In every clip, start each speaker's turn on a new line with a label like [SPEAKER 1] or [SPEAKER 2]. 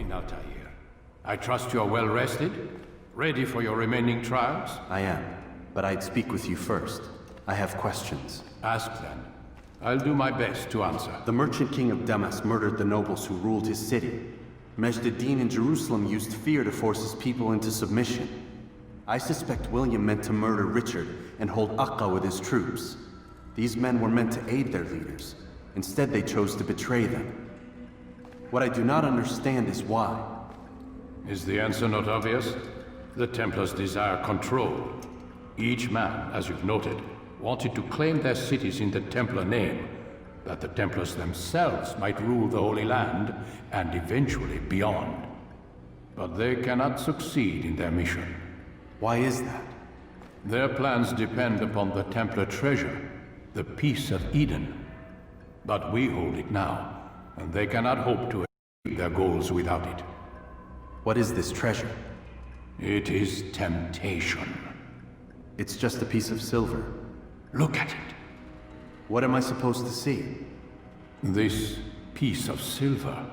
[SPEAKER 1] evening, Altair. I trust you are well rested? Ready for your remaining trials?
[SPEAKER 2] I am, but I'd speak with you first. I have questions.
[SPEAKER 1] Ask then. I'll do my best to answer.
[SPEAKER 2] The merchant king of Damas murdered the nobles who ruled his city. Majd ad-Din in Jerusalem used fear to force his people into submission. I suspect William meant to murder Richard and hold Aqqa with his troops. These men were meant to aid their leaders. Instead, they chose to betray them. What I do not understand is why.
[SPEAKER 1] Is the answer not obvious? The Templars desire control. Each man, as you've noted, wanted to claim their cities in the Templar name, that the Templars themselves might rule the Holy Land, and eventually beyond. But they cannot succeed in their mission.
[SPEAKER 2] Why is that?
[SPEAKER 1] Their plans depend upon the Templar treasure, the Peace of Eden. But we hold it now, and they cannot hope to achieve their goals without it.
[SPEAKER 2] What is this treasure?
[SPEAKER 1] It is temptation.
[SPEAKER 2] It's just a piece of silver.
[SPEAKER 1] Look at it.
[SPEAKER 2] What am I supposed to see?
[SPEAKER 1] This piece of silver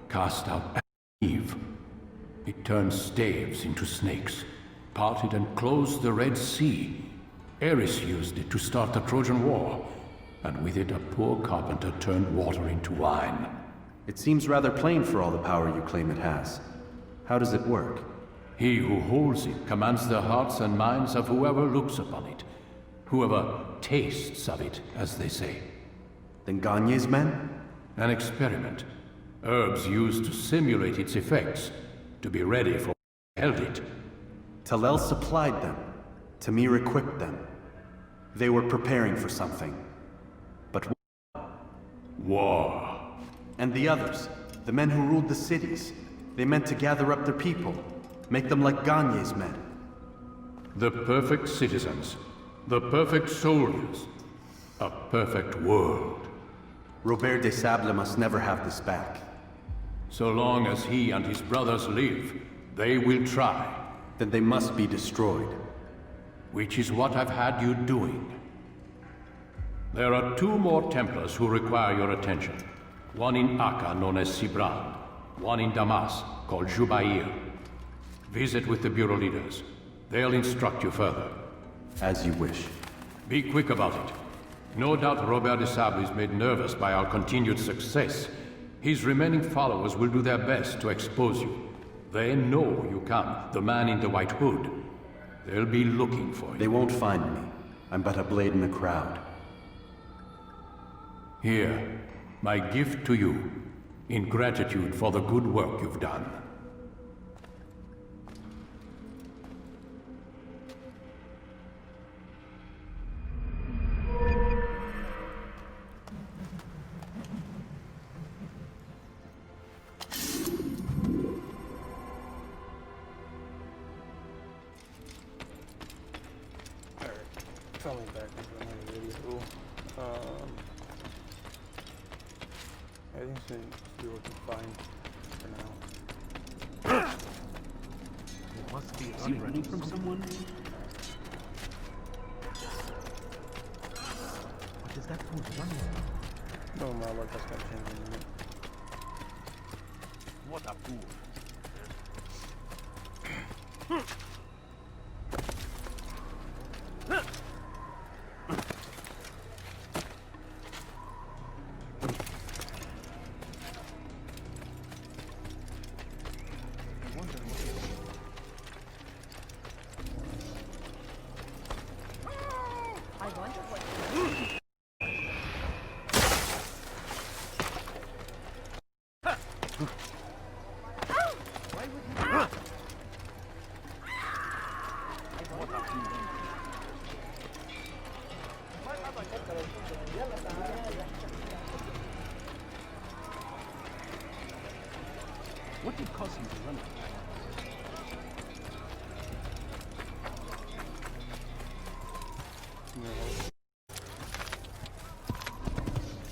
[SPEAKER 1] cast out Eve. It turned staves into snakes, parted and closed the Red Sea. Eris used it to start the Trojan War, and with it a poor carpenter turned water into wine.
[SPEAKER 2] It seems rather plain for all the power you claim it has. How does it work?
[SPEAKER 1] He who holds it commands the hearts and minds of whoever looks upon it. Whoever tastes of it, as they say.
[SPEAKER 2] Then Gagne's men?
[SPEAKER 1] An experiment. Herbs used to simulate its effects, to be ready for who held it.
[SPEAKER 2] Talel supplied them. Tamir equipped them. They were preparing for something. But
[SPEAKER 1] war.
[SPEAKER 2] And the others, the men who ruled the cities, they meant to gather up their people, make them like Gagne's men.
[SPEAKER 1] The perfect citizens, the perfect soldiers, a perfect world.
[SPEAKER 2] Robert de Sable must never have this back.
[SPEAKER 1] So long as he and his brothers live, they will try.
[SPEAKER 2] Then they must be destroyed.
[SPEAKER 1] Which is what I've had you doing. There are two more Templars who require your attention. One in Aqqa, known as Sibrand. One in Damas, called Jubair. Visit with the Bureau leaders. They'll instruct you further.
[SPEAKER 2] As you wish.
[SPEAKER 1] Be quick about it. No doubt Robert de Sable is made nervous by our continued success. His remaining followers will do their best to expose you. They know you come, the man in the white hood. They'll be looking for you.
[SPEAKER 2] They won't find me. I'm but a blade in the crowd.
[SPEAKER 1] Here, my gift to you, in gratitude for the good work you've done.
[SPEAKER 3] Coming back into another video. I think so. See what we can find for now.
[SPEAKER 4] It must be. Is he running from someone? What is that fool running from?
[SPEAKER 3] No, my luck, that's gonna change in a minute.
[SPEAKER 4] What a fool. What did cause him to run?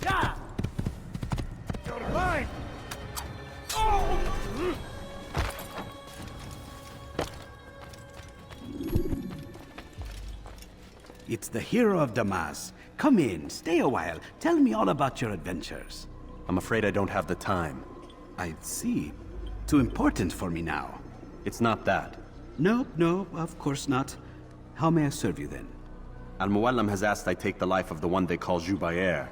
[SPEAKER 3] Yeah! You're mine! Oh!
[SPEAKER 5] It's the hero of Damas. Come in, stay a while. Tell me all about your adventures.
[SPEAKER 2] I'm afraid I don't have the time.
[SPEAKER 5] I see. Too important for me now.
[SPEAKER 2] It's not that.
[SPEAKER 5] Nope, no, of course not. How may I serve you then?
[SPEAKER 2] Al-Muallim has asked I take the life of the one they call Jubair.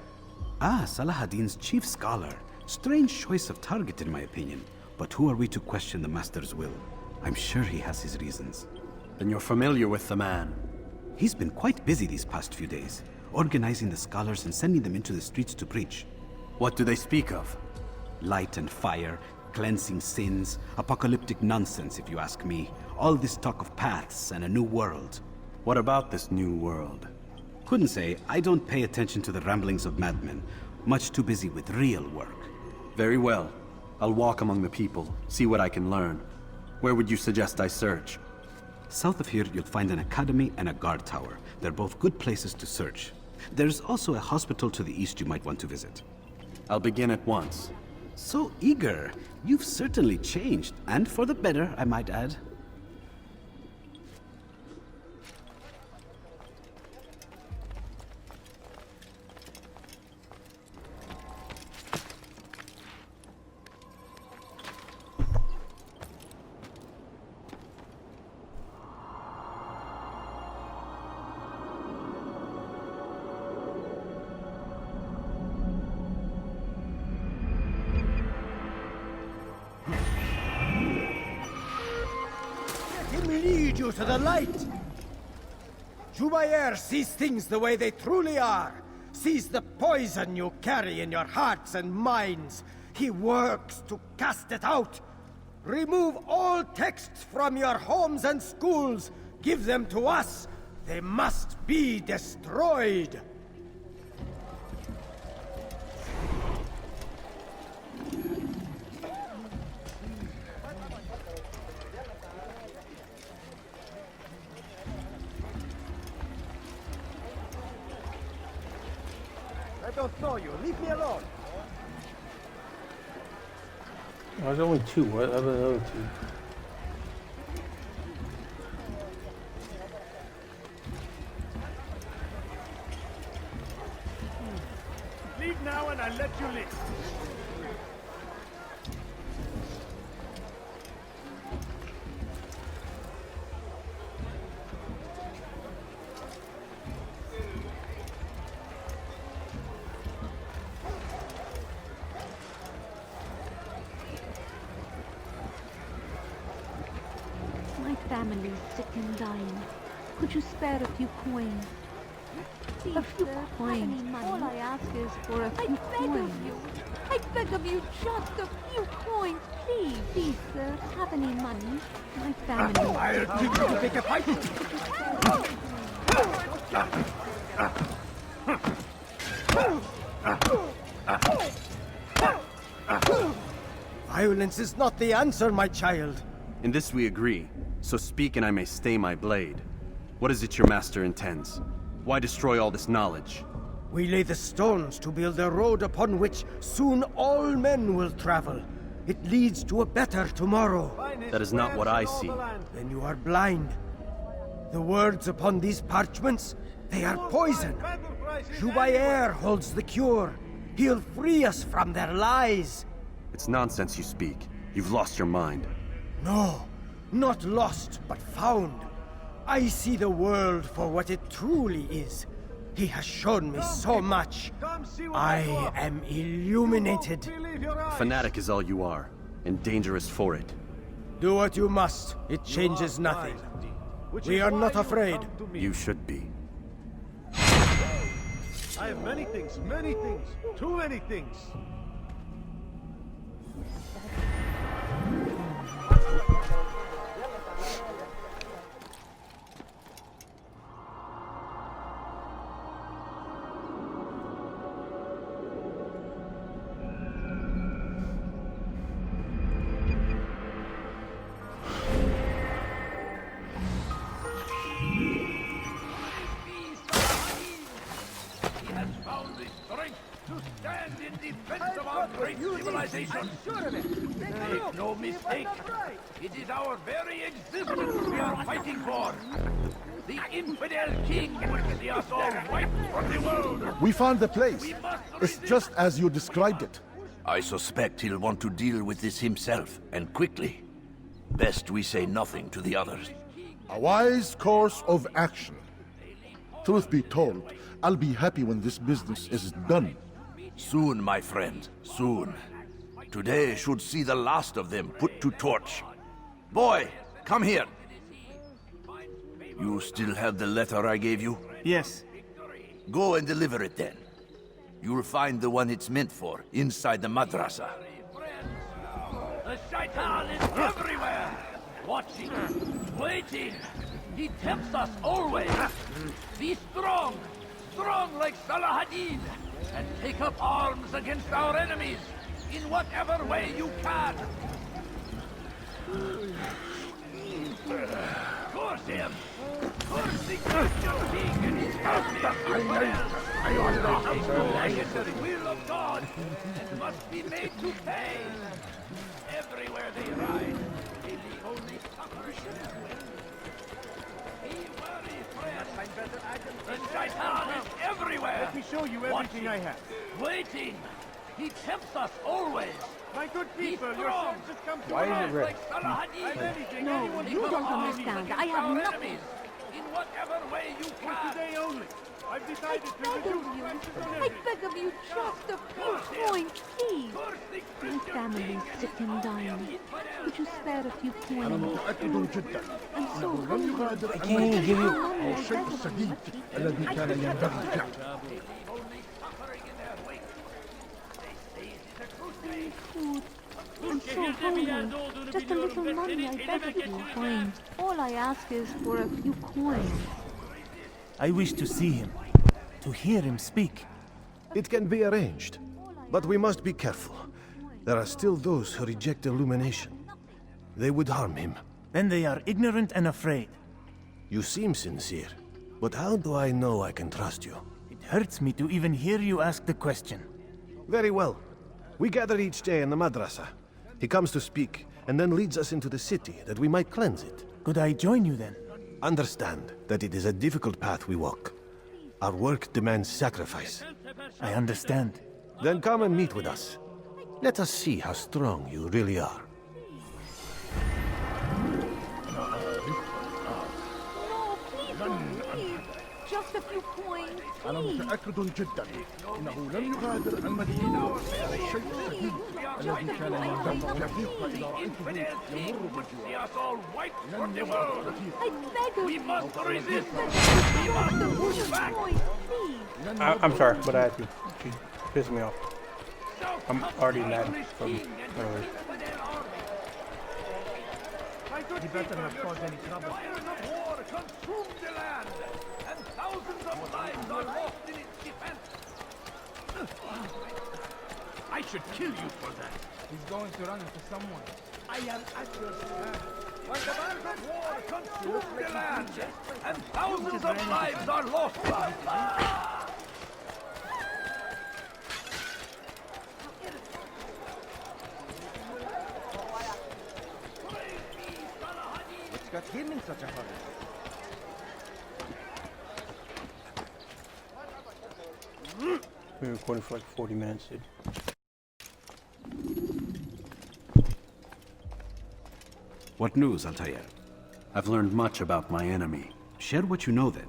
[SPEAKER 5] Ah, Salahadin's chief scholar. Strange choice of target in my opinion. But who are we to question the Master's will? I'm sure he has his reasons.
[SPEAKER 2] Then you're familiar with the man.
[SPEAKER 5] He's been quite busy these past few days, organizing the scholars and sending them into the streets to preach.
[SPEAKER 2] What do they speak of?
[SPEAKER 5] Light and fire, cleansing sins, apocalyptic nonsense if you ask me. All this talk of paths and a new world.
[SPEAKER 2] What about this new world?
[SPEAKER 5] Couldn't say. I don't pay attention to the ramblings of madmen. Much too busy with real work.
[SPEAKER 2] Very well. I'll walk among the people, see what I can learn. Where would you suggest I search?
[SPEAKER 5] South of here, you'll find an academy and a guard tower. They're both good places to search. There's also a hospital to the east you might want to visit.
[SPEAKER 2] I'll begin at once.
[SPEAKER 5] So eager. You've certainly changed, and for the better, I might add.
[SPEAKER 6] Lead you to the light! Jubair sees things the way they truly are. Sees the poison you carry in your hearts and minds. He works to cast it out. Remove all texts from your homes and schools. Give them to us. They must be destroyed. I don't know you. Leave me alone.
[SPEAKER 3] There's only two. What are the other two?
[SPEAKER 6] Leave now and I'll let you live.
[SPEAKER 7] My family's sick and dying. Could you spare a few coins? Please, a few coins. All I ask is for a few coins. I beg of you, just a few coins, please. Please, sir, have any money? My family.
[SPEAKER 6] I'll teach you to take a fight. Violence is not the answer, my child.
[SPEAKER 2] In this we agree, so speak and I may stay my blade. What is it your master intends? Why destroy all this knowledge?
[SPEAKER 6] We lay the stones to build a road upon which soon all men will travel. It leads to a better tomorrow.
[SPEAKER 2] That is not what I see.
[SPEAKER 6] Then you are blind. The words upon these parchments, they are poison. Jubair holds the cure. He'll free us from their lies.
[SPEAKER 2] It's nonsense you speak. You've lost your mind.
[SPEAKER 6] No, not lost, but found. I see the world for what it truly is. He has shown me so much. I am illuminated.
[SPEAKER 2] Fanatic is all you are, and dangerous for it.
[SPEAKER 6] Do what you must. It changes nothing. We are not afraid.
[SPEAKER 2] You should be.
[SPEAKER 8] I have many things, too many things.
[SPEAKER 9] Make no mistake. It is our very existence we are fighting for. The infidel king will see us all wiped from the world.
[SPEAKER 10] We found the place. It's just as you described it.
[SPEAKER 9] I suspect he'll want to deal with this himself, and quickly. Best we say nothing to the others.
[SPEAKER 8] A wise course of action. Truth be told, I'll be happy when this business is done.
[SPEAKER 9] Soon, my friend, soon. Today should see the last of them put to torch. Boy, come here. You still have the letter I gave you?
[SPEAKER 10] Yes.
[SPEAKER 9] Go and deliver it then. You'll find the one it's meant for inside the madrasa.
[SPEAKER 11] The shaitan is everywhere! Watching, waiting. He tempts us always. Be strong, strong like Salahadin, and take up arms against our enemies in whatever way you can. Curse him! Curse the Christian king and his family! The will of God and must be made to pay. Everywhere they ride, they leave only suffering in their wake. Be wary, friend. The shaitan is everywhere.
[SPEAKER 8] Let me show you everything I have.
[SPEAKER 11] Waiting. He tempts us always.
[SPEAKER 8] My good people,
[SPEAKER 11] Be
[SPEAKER 8] your
[SPEAKER 11] strong.
[SPEAKER 8] sons have come to
[SPEAKER 3] Why is
[SPEAKER 8] an
[SPEAKER 3] it red?
[SPEAKER 11] Like Salahadin.
[SPEAKER 8] anything
[SPEAKER 7] No,
[SPEAKER 8] anyone
[SPEAKER 7] you don't understand. I have nothing.
[SPEAKER 11] In whatever way you
[SPEAKER 8] for
[SPEAKER 11] can.
[SPEAKER 8] today only. I've
[SPEAKER 7] I
[SPEAKER 8] decided to
[SPEAKER 7] beg
[SPEAKER 8] reduce
[SPEAKER 7] of you.
[SPEAKER 8] prices on
[SPEAKER 7] I
[SPEAKER 8] everything.
[SPEAKER 7] beg of you, just a few coins, please. My family's sick and dying. Could you spare a few coins?
[SPEAKER 8] متأكد جدا
[SPEAKER 7] I'm so
[SPEAKER 8] لم يغادر
[SPEAKER 3] I can't even give you.
[SPEAKER 8] الشيء السديد الذي كان ينبغي فعله.
[SPEAKER 7] food. I'm so hungry. Just a little money, I beg of you. Fine. All I ask is for a few coins.
[SPEAKER 10] I wish to see him, to hear him speak.
[SPEAKER 8] It can be arranged, but we must be careful. There are still those who reject illumination. They would harm him.
[SPEAKER 10] Then they are ignorant and afraid.
[SPEAKER 8] You seem sincere, but how do I know I can trust you?
[SPEAKER 10] It hurts me to even hear you ask the question.
[SPEAKER 8] Very well. We gather each day in the madrasa. He comes to speak, and then leads us into the city that we might cleanse it.
[SPEAKER 10] Could I join you then?
[SPEAKER 8] Understand that it is a difficult path we walk. Our work demands sacrifice.
[SPEAKER 10] I understand.
[SPEAKER 8] Then come and meet with us. Let us see how strong you really are.
[SPEAKER 7] No, please don't leave. Just a few coins,
[SPEAKER 8] أنا
[SPEAKER 7] please.
[SPEAKER 8] متأكد جدا إنه لم يغادر المدينة الشيء السديد الذي كان ينبغي فيه إذا رأيته يمر بالجوار. لن يغادر فيه.
[SPEAKER 7] I beg of
[SPEAKER 11] We
[SPEAKER 7] you.
[SPEAKER 11] must resist.
[SPEAKER 7] Just a few coins, please.
[SPEAKER 3] I'm sorry, but I had to. She pissed me off. I'm already mad from earlier.
[SPEAKER 8] He better not cause any trouble.
[SPEAKER 11] Fires of war consumed the land, and thousands of lives are lost in its defense. I should kill you for that.
[SPEAKER 3] He's going to run into someone.
[SPEAKER 11] I am at your command. When the fires of war consumed the land, and thousands of lives are lost.
[SPEAKER 8] What's got him in such a hurry?
[SPEAKER 3] We've been recording for like 40 minutes, dude.
[SPEAKER 5] What news, Altair?
[SPEAKER 2] I've learned much about my enemy.
[SPEAKER 5] Share what you know then.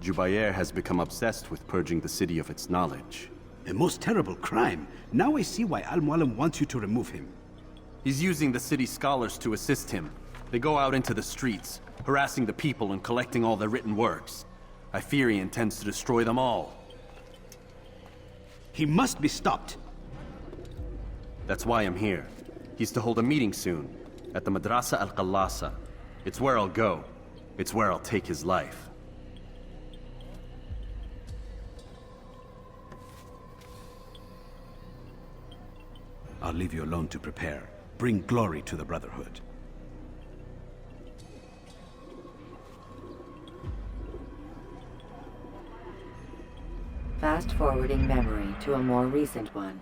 [SPEAKER 2] Jubair has become obsessed with purging the city of its knowledge.
[SPEAKER 5] A most terrible crime. Now I see why Al-Mualim wants you to remove him.
[SPEAKER 2] He's using the city scholars to assist him. They go out into the streets, harassing the people and collecting all their written works. I fear he intends to destroy them all.
[SPEAKER 5] He must be stopped.
[SPEAKER 2] That's why I'm here. He's to hold a meeting soon, at the Madrasa Al-Qallasa. It's where I'll go. It's where I'll take his life.
[SPEAKER 5] I'll leave you alone to prepare. Bring glory to the Brotherhood.
[SPEAKER 12] Fast-forwarding memory to a more recent one.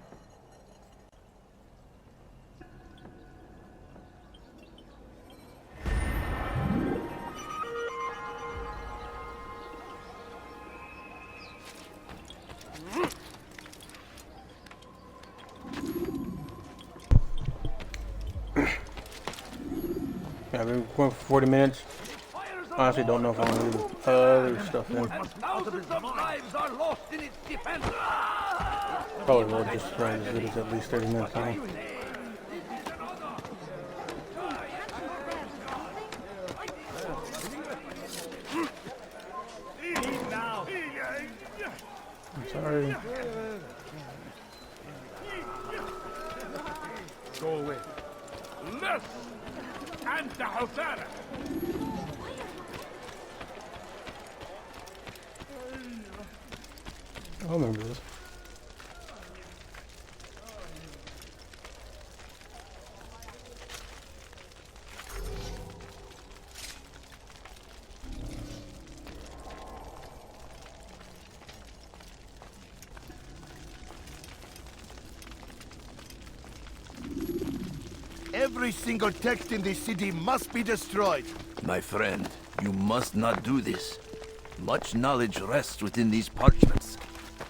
[SPEAKER 3] Yeah, we're going for 40 minutes. Honestly, don't know if I want to do other stuff in.
[SPEAKER 11] Thousands of lives are lost in its defense.
[SPEAKER 3] Probably will just try and do this at least 30 minutes long. I'm sorry.
[SPEAKER 8] Go away. Less! أنت حسارة!
[SPEAKER 3] I remember this.
[SPEAKER 13] Every single text in this city must be destroyed.
[SPEAKER 9] My friend, you must not do this. Much knowledge rests within these parchments,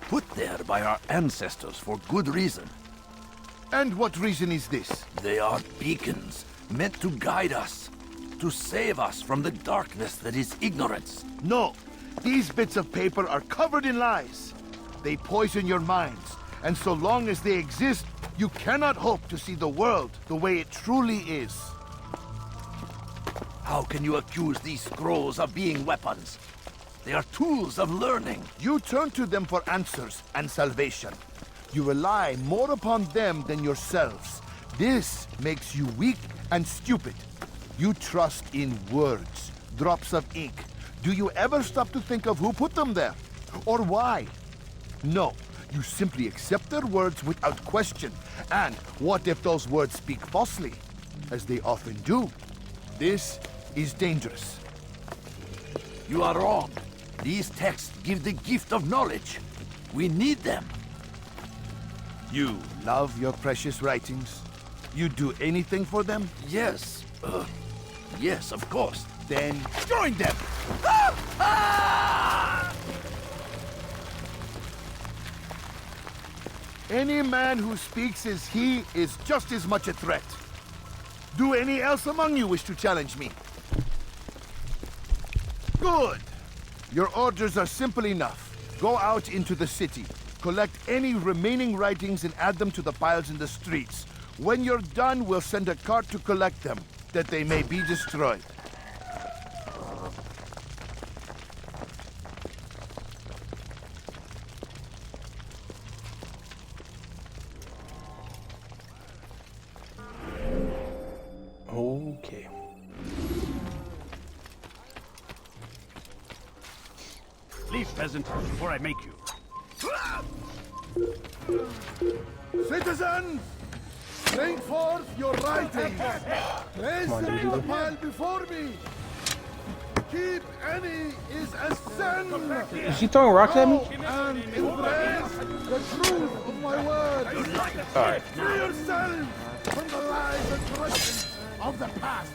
[SPEAKER 9] put there by our ancestors for good reason.
[SPEAKER 13] And what reason is this?
[SPEAKER 9] They are beacons, meant to guide us, to save us from the darkness that is ignorance.
[SPEAKER 13] No, these bits of paper are covered in lies. They poison your minds, and so long as they exist, you cannot hope to see the world the way it truly is.
[SPEAKER 9] How can you accuse these scrolls of being weapons? They are tools of learning.
[SPEAKER 13] You turn to them for answers and salvation. You rely more upon them than yourselves. This makes you weak and stupid. You trust in words, drops of ink. Do you ever stop to think of who put them there? Or why? No, you simply accept their words without question. And what if those words speak falsely? As they often do. This is dangerous.
[SPEAKER 9] You are wrong. These texts give the gift of knowledge. We need them.
[SPEAKER 13] You love your precious writings? You'd do anything for them?
[SPEAKER 9] Yes. Yes, of course.
[SPEAKER 13] Then join them! Any man who speaks as he is just as much a threat. Do any else among you wish to challenge me? Good. Your orders are simple enough. Go out into the city, collect any remaining writings and add them to the piles in the streets. When you're done, we'll send a cart to collect them, that they may be destroyed.
[SPEAKER 3] Okay.
[SPEAKER 8] Leave, peasant, before I make you.
[SPEAKER 13] Citizens! Bring forth your writings! Place them in the pile before me! Keep any is a sin!
[SPEAKER 3] Is he throwing rocks at me?
[SPEAKER 13] And embrace the truth of my words!
[SPEAKER 3] Alright.
[SPEAKER 13] Free yourselves from the lies and traditions of the past!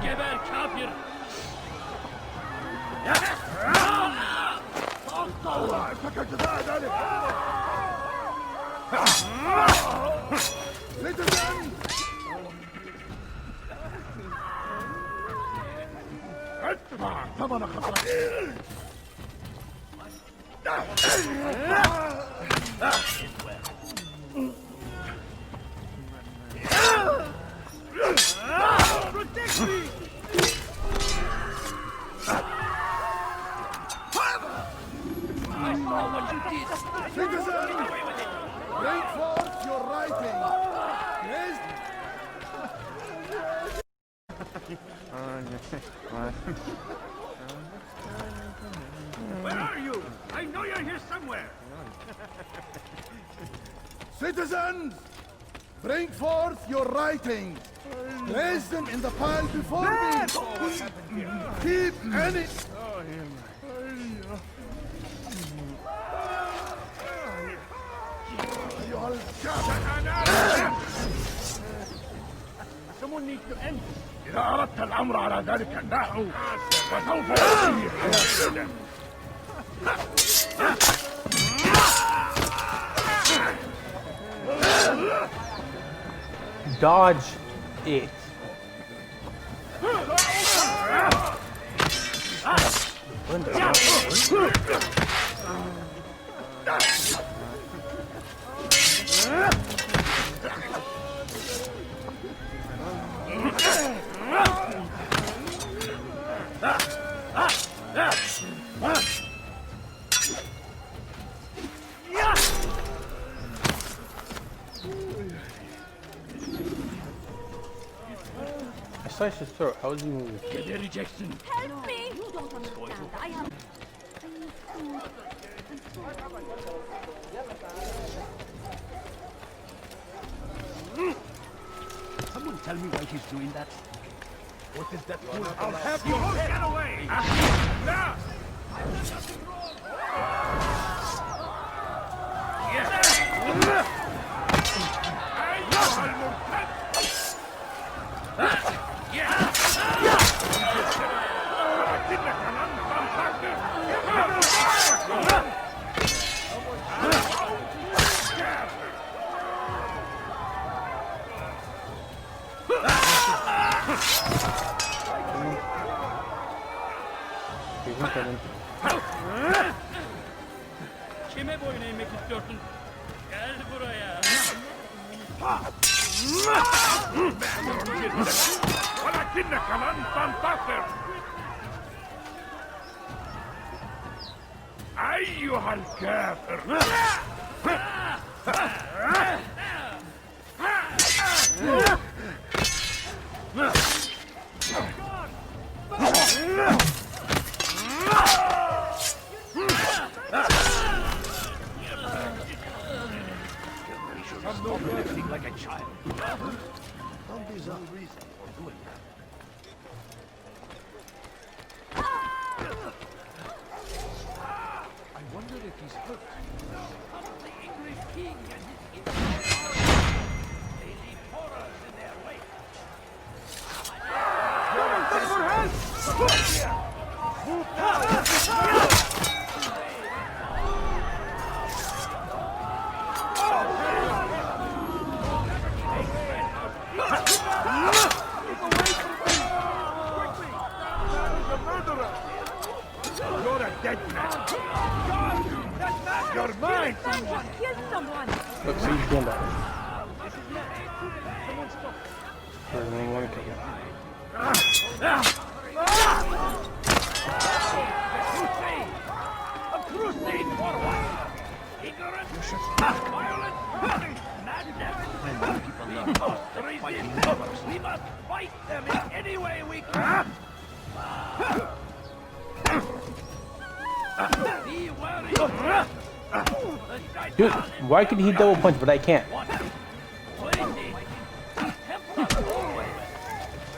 [SPEAKER 11] جبل كافر
[SPEAKER 13] Citizens! ادفع ثمن خطأك!
[SPEAKER 11] Protect me! I saw what you did.
[SPEAKER 13] Citizens! Bring forth your writing! Yes?
[SPEAKER 8] Where are you? I know you're here somewhere.
[SPEAKER 13] Citizens! Bring forth your writing! Place them in the pile before me! Keep any...
[SPEAKER 8] Someone needs to end this. إذا أردت الأمر على ذلك النحو فسوف يأتي حياة
[SPEAKER 3] dodge it. I sliced his throat. How is he moving?
[SPEAKER 11] Get a rejection.
[SPEAKER 7] Help me! You don't understand. I have...
[SPEAKER 4] Someone tell me why he's doing that.
[SPEAKER 8] What is that fool? I'll have you all get away!
[SPEAKER 11] Kime boyun eğmek istiyorsun? Gel buraya.
[SPEAKER 8] ولكنك لن تنتصر أيها الكافر
[SPEAKER 4] Stop acting like a child. Don't be some reason for doing that. I wonder if he's hurt.
[SPEAKER 11] The English king and his Inkslasher. They leave horrors in their wake.
[SPEAKER 8] You're a dead man. You're mine.
[SPEAKER 7] Someone! Kill someone!
[SPEAKER 3] Look, see, he's doing that. Doesn't even want to kill him.
[SPEAKER 11] A crusade for what? Ignorance, violence, madness. We must fight them in any way we can. Be wary.
[SPEAKER 3] Dude, why could he double punch but I can't?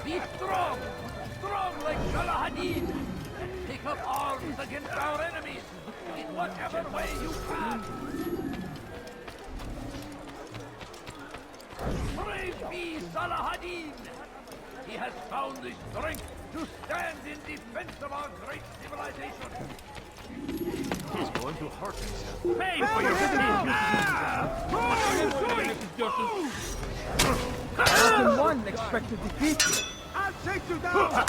[SPEAKER 11] Be strong, strong like Salahadin, and take up arms against our enemies in whatever way you can. Brave be Salahadin! He has found the strength to stand in defense of our great civilization.
[SPEAKER 4] He's going to hurt himself.
[SPEAKER 11] Pay for your sins! What are you doing?
[SPEAKER 8] One expect to defeat you. I'll take you down. I'll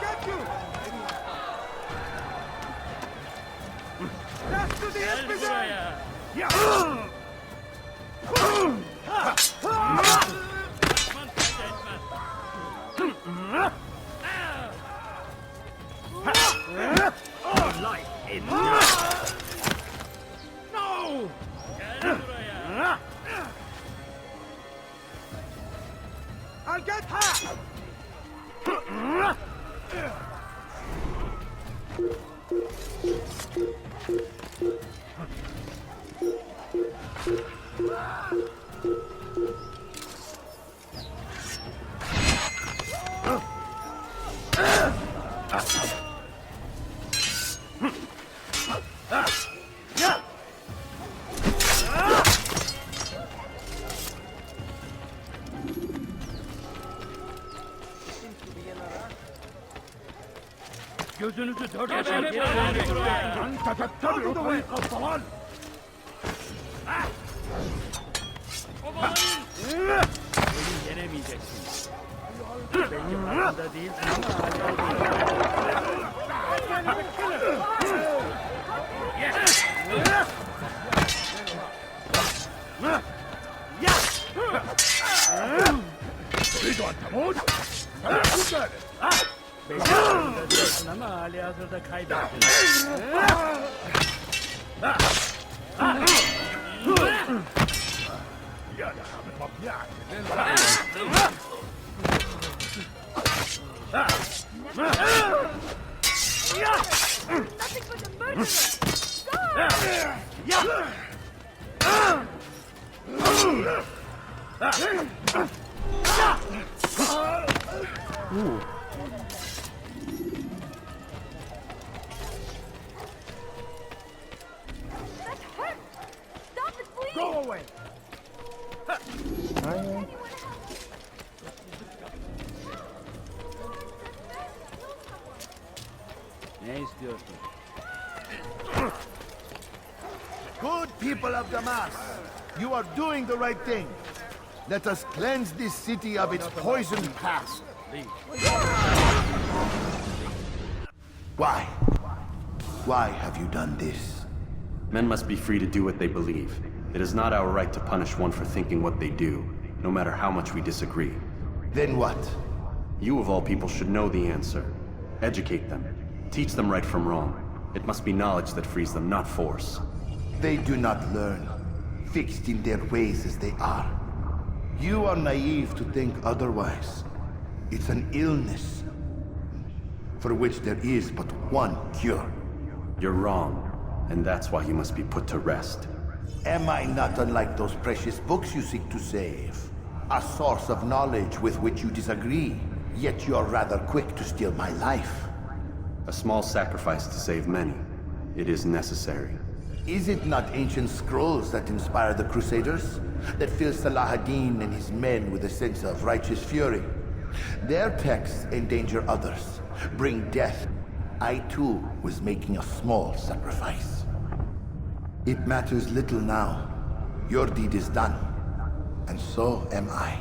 [SPEAKER 8] get you. That's to the infidel.
[SPEAKER 11] Life in no!
[SPEAKER 8] I'll get her.
[SPEAKER 11] Gözünüzü dört açın.
[SPEAKER 8] أنت تتبع طريق الضلال. Yenemeyeceksin. Belki farkında değilsin ama hali hazırda kaybettin.
[SPEAKER 7] Nothing but a murderer!
[SPEAKER 3] Ooh.
[SPEAKER 7] That hurt! Stop it, please!
[SPEAKER 8] Go away!
[SPEAKER 10] Ne istiyorsun?
[SPEAKER 13] Good people of Damas, you are doing the right thing. Let us cleanse this city of its poisoned past. Why? Why have you done this?
[SPEAKER 2] Men must be free to do what they believe. It is not our right to punish one for thinking what they do, no matter how much we disagree.
[SPEAKER 13] Then what?
[SPEAKER 2] You of all people should know the answer. Educate them. Teach them right from wrong. It must be knowledge that frees them, not force.
[SPEAKER 13] They do not learn, fixed in their ways as they are. You are naive to think otherwise. It's an illness for which there is but one cure.
[SPEAKER 2] You're wrong, and that's why you must be put to rest.
[SPEAKER 13] Am I not unlike those precious books you seek to save? A source of knowledge with which you disagree, yet you are rather quick to steal my life.
[SPEAKER 2] A small sacrifice to save many. It is necessary.
[SPEAKER 13] Is it not ancient scrolls that inspire the Crusaders? That fill Salah ad-Din and his men with a sense of righteous fury? Their texts endanger others, bring death. I too was making a small sacrifice. It matters little now. Your deed is done, and so am I.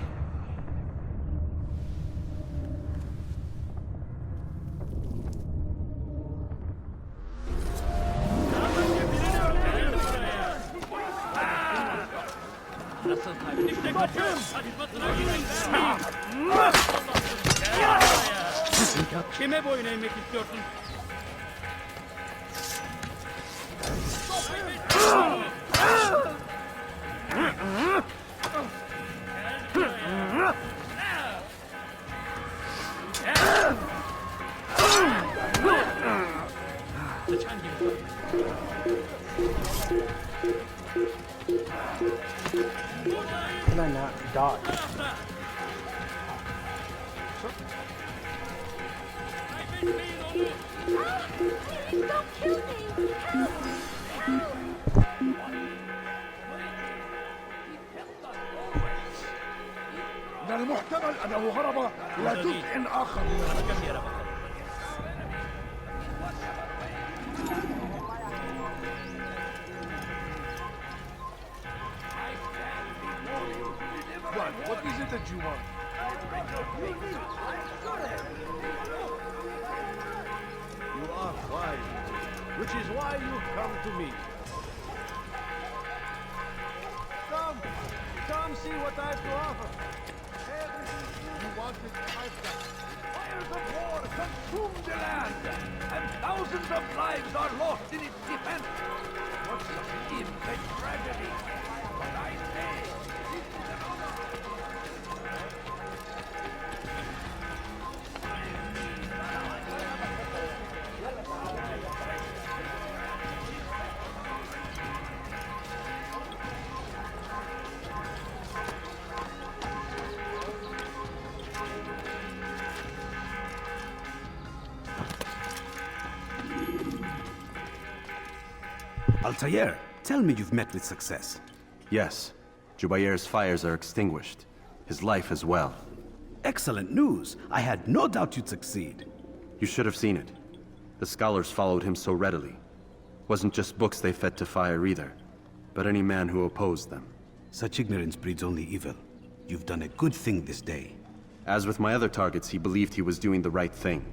[SPEAKER 8] Kime boyun eğmek istiyorsun?
[SPEAKER 3] Can I not dodge?
[SPEAKER 7] Don't kill me!
[SPEAKER 8] من المحتمل أنه هرب إلى جزء آخر من المكان. What is it that you want? You are wise, which is why you come to me. Come see what I have to offer. Everything you wanted, I've got.
[SPEAKER 11] Fires of war consume the land, and thousands of lives are lost in its defense. What such immense tragedy! But I say,
[SPEAKER 5] Altair, tell me you've met with success.
[SPEAKER 2] Yes. Jubair's fires are extinguished. His life as well.
[SPEAKER 5] Excellent news. I had no doubt you'd succeed.
[SPEAKER 2] You should have seen it. The scholars followed him so readily. Wasn't just books they fed to fire either. but any man who opposed them.
[SPEAKER 5] Such ignorance breeds only evil. You've done a good thing this day.
[SPEAKER 2] As with my other targets, he believed he was doing the right thing,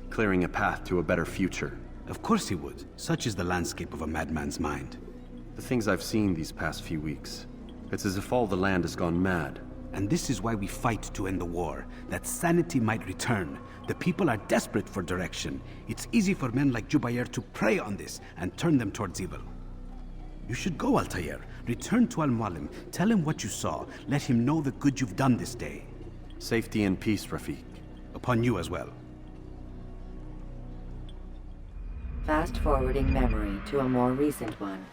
[SPEAKER 2] clearing a path to a better future.
[SPEAKER 5] Of course he would. Such is the landscape of a madman's mind.
[SPEAKER 2] The things I've seen these past few weeks, it's as if all the land has gone mad.
[SPEAKER 5] And this is why we fight to end the war, that sanity might return. The people are desperate for direction. It's easy for men like Jubair to prey on this and turn them towards evil. You should go, Altair. Return to Al-Mualim. Tell him what you saw. Let him know the good you've done this day.
[SPEAKER 2] Safety and peace, Rafiq.
[SPEAKER 5] Upon you as well.
[SPEAKER 12] Fast-forwarding memory to a more recent one.